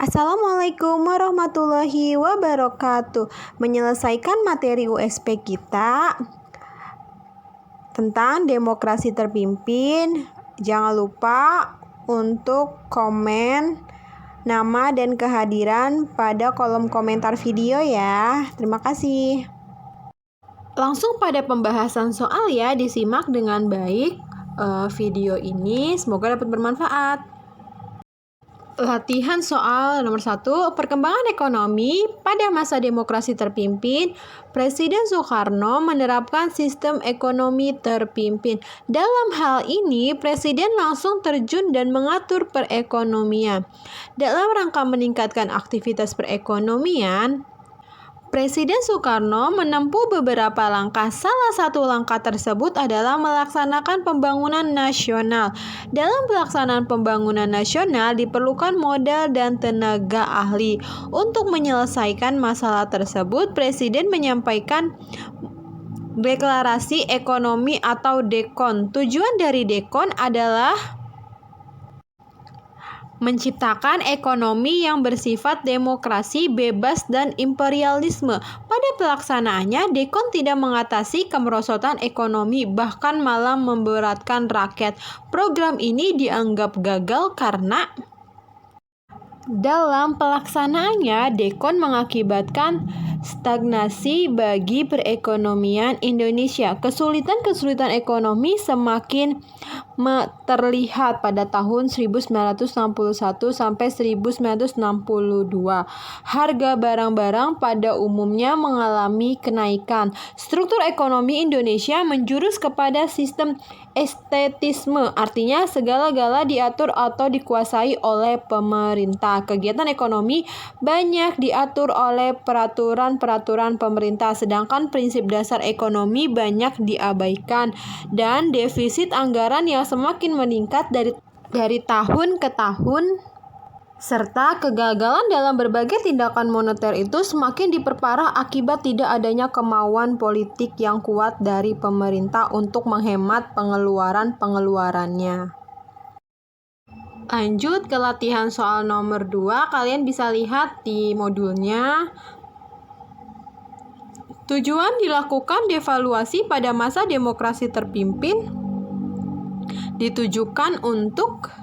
Assalamualaikum warahmatullahi wabarakatuh. Menyelesaikan materi USP kita tentang demokrasi terpimpin. Jangan lupa untuk komen nama dan kehadiran pada kolom komentar video ya. Terima kasih. Langsung pada pembahasan soal ya, disimak dengan baik video ini. Semoga dapat bermanfaat. Latihan soal nomor 1, perkembangan ekonomi pada masa demokrasi terpimpin. Presiden Soekarno menerapkan sistem ekonomi terpimpin. Dalam hal ini, Presiden langsung terjun dan mengatur perekonomian. Dalam rangka meningkatkan aktivitas perekonomian, Presiden Soekarno menempuh beberapa langkah. Salah satu langkah tersebut adalah melaksanakan pembangunan nasional. Dalam pelaksanaan pembangunan nasional diperlukan modal dan tenaga ahli. Untuk menyelesaikan masalah tersebut, Presiden menyampaikan deklarasi ekonomi atau DEKON. Tujuan dari DEKON adalah menciptakan ekonomi yang bersifat demokrasi, bebas, dan imperialisme. Pada pelaksanaannya, DEKON tidak mengatasi kemerosotan ekonomi, bahkan malah memberatkan rakyat. Program ini dianggap gagal karena dalam pelaksanaannya, DEKON mengakibatkan stagnasi bagi perekonomian Indonesia. Kesulitan-kesulitan ekonomi semakin terlihat pada tahun 1961 sampai 1962. Harga barang-barang pada umumnya mengalami kenaikan. Struktur ekonomi Indonesia menjurus kepada sistem estetisme, artinya segala-gala diatur atau dikuasai oleh pemerintah. Kegiatan ekonomi banyak diatur oleh peraturan-peraturan pemerintah, sedangkan prinsip dasar ekonomi banyak diabaikan, dan defisit anggaran yang semakin meningkat dari tahun ke tahun, serta kegagalan dalam berbagai tindakan moneter itu semakin diperparah akibat tidak adanya kemauan politik yang kuat dari pemerintah untuk menghemat pengeluarannya. Lanjut ke latihan soal nomor 2, kalian bisa lihat di modulnya. Tujuan dilakukan devaluasi pada masa demokrasi terpimpin ditujukan untuk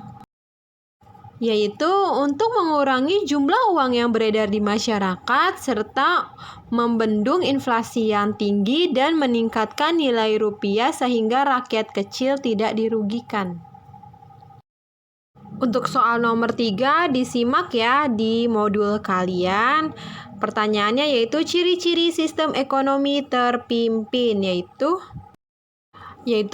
mengurangi jumlah uang yang beredar di masyarakat serta membendung inflasi yang tinggi dan meningkatkan nilai rupiah sehingga rakyat kecil tidak dirugikan. Untuk soal nomor 3 disimak ya di modul kalian. Pertanyaannya yaitu ciri-ciri sistem ekonomi terpimpin, yaitu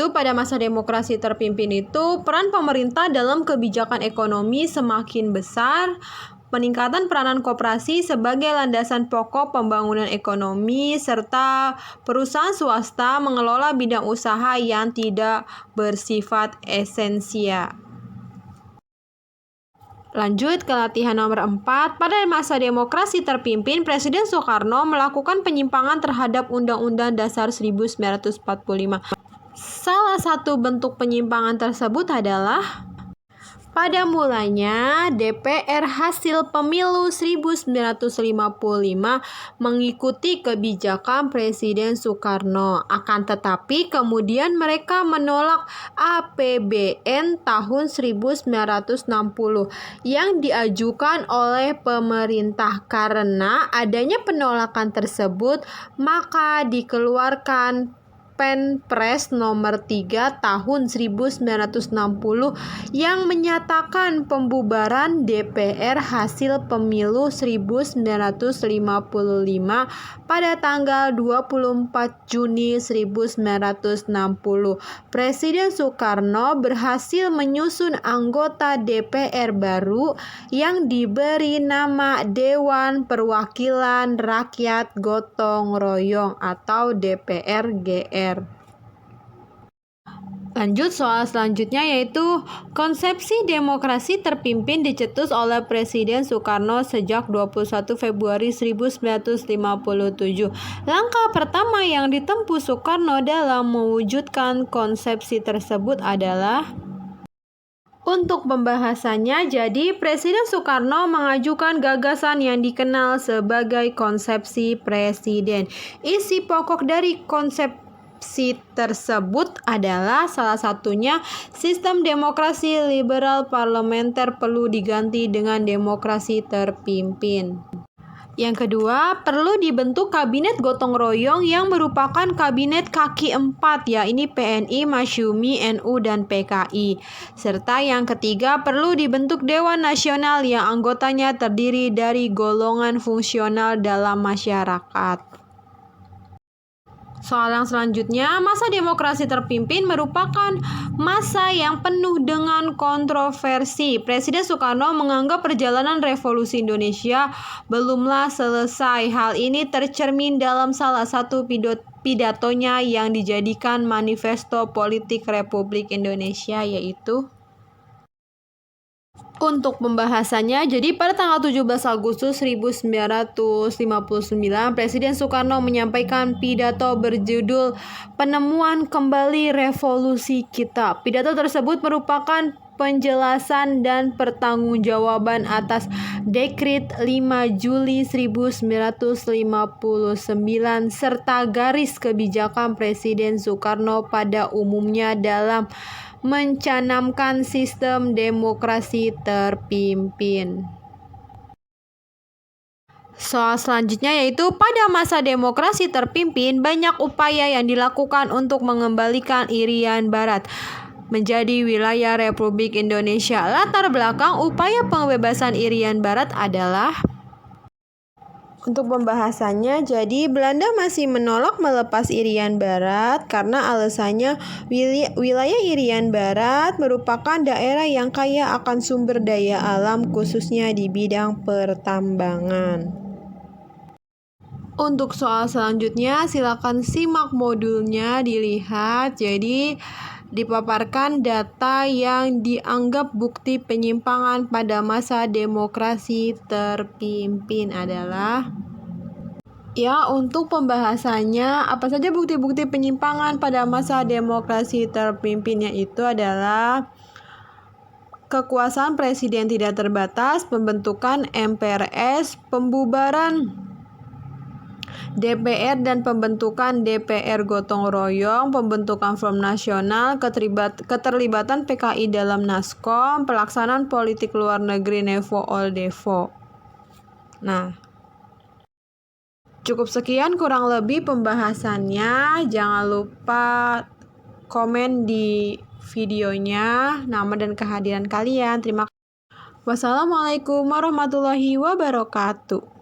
pada masa demokrasi terpimpin itu peran pemerintah dalam kebijakan ekonomi semakin besar, peningkatan peranan koperasi sebagai landasan pokok pembangunan ekonomi, serta perusahaan swasta mengelola bidang usaha yang tidak bersifat esensial. Lanjut ke latihan nomor 4. Pada masa demokrasi terpimpin, Presiden Soekarno melakukan penyimpangan terhadap Undang-Undang Dasar 1945. Salah satu bentuk penyimpangan tersebut adalah pada mulanya DPR hasil pemilu 1955 mengikuti kebijakan Presiden Soekarno. Akan tetapi kemudian mereka menolak APBN tahun 1960 yang diajukan oleh pemerintah. Karena adanya penolakan tersebut, maka dikeluarkan Perpres nomor 3 tahun 1960 yang menyatakan pembubaran DPR hasil pemilu 1955 pada tanggal 24 Juni 1960. Presiden Soekarno berhasil menyusun anggota DPR baru yang diberi nama Dewan Perwakilan Rakyat Gotong Royong atau DPR-GR. Lanjut soal selanjutnya yaitu konsepsi demokrasi terpimpin dicetus oleh Presiden Soekarno sejak 21 Februari 1957. Langkah pertama yang ditempuh Soekarno dalam mewujudkan konsepsi tersebut adalah Untuk pembahasannya, jadi Presiden Soekarno mengajukan gagasan yang dikenal sebagai konsepsi presiden. Isi pokok dari konsepsi tersebut adalah salah satunya sistem demokrasi liberal parlementer perlu diganti dengan demokrasi terpimpin. Yang kedua, perlu dibentuk kabinet gotong royong yang merupakan kabinet kaki empat, ya ini PNI, Masyumi, NU, dan PKI. Serta yang ketiga, perlu dibentuk Dewan Nasional yang anggotanya terdiri dari golongan fungsional dalam masyarakat. Soal yang selanjutnya, masa demokrasi terpimpin merupakan masa yang penuh dengan kontroversi. Presiden Soekarno menganggap perjalanan revolusi Indonesia belumlah selesai. Hal ini tercermin dalam salah satu pidatonya yang dijadikan manifesto politik Republik Indonesia, yaitu untuk pembahasannya, jadi pada tanggal 17 Agustus 1959, Presiden Soekarno menyampaikan pidato berjudul Penemuan Kembali Revolusi Kita. Pidato tersebut merupakan penjelasan dan pertanggungjawaban atas Dekrit 5 Juli 1959 serta garis kebijakan Presiden Soekarno pada umumnya dalam mencanangkan sistem demokrasi terpimpin. Soal selanjutnya yaitu pada masa demokrasi terpimpin banyak upaya yang dilakukan untuk mengembalikan Irian Barat menjadi wilayah Republik Indonesia. Latar belakang upaya pembebasan Irian Barat adalah untuk pembahasannya, jadi Belanda masih menolak melepas Irian Barat karena alasannya wilayah Irian Barat merupakan daerah yang kaya akan sumber daya alam khususnya di bidang pertambangan. Untuk soal selanjutnya, silakan simak modulnya dilihat. Jadi dipaparkan data yang dianggap bukti penyimpangan pada masa demokrasi terpimpin adalah untuk pembahasannya, apa saja bukti-bukti penyimpangan pada masa demokrasi terpimpinnya itu adalah kekuasaan presiden tidak terbatas, pembentukan MPRS, pembubaran DPR dan pembentukan DPR gotong royong, pembentukan Front Nasional, keterlibatan PKI dalam Naskom, pelaksanaan politik luar negeri Nevo Oldevo. Nah, cukup sekian kurang lebih pembahasannya. Jangan lupa komen di videonya nama dan kehadiran kalian. Terima kasih. Wassalamualaikum warahmatullahi wabarakatuh.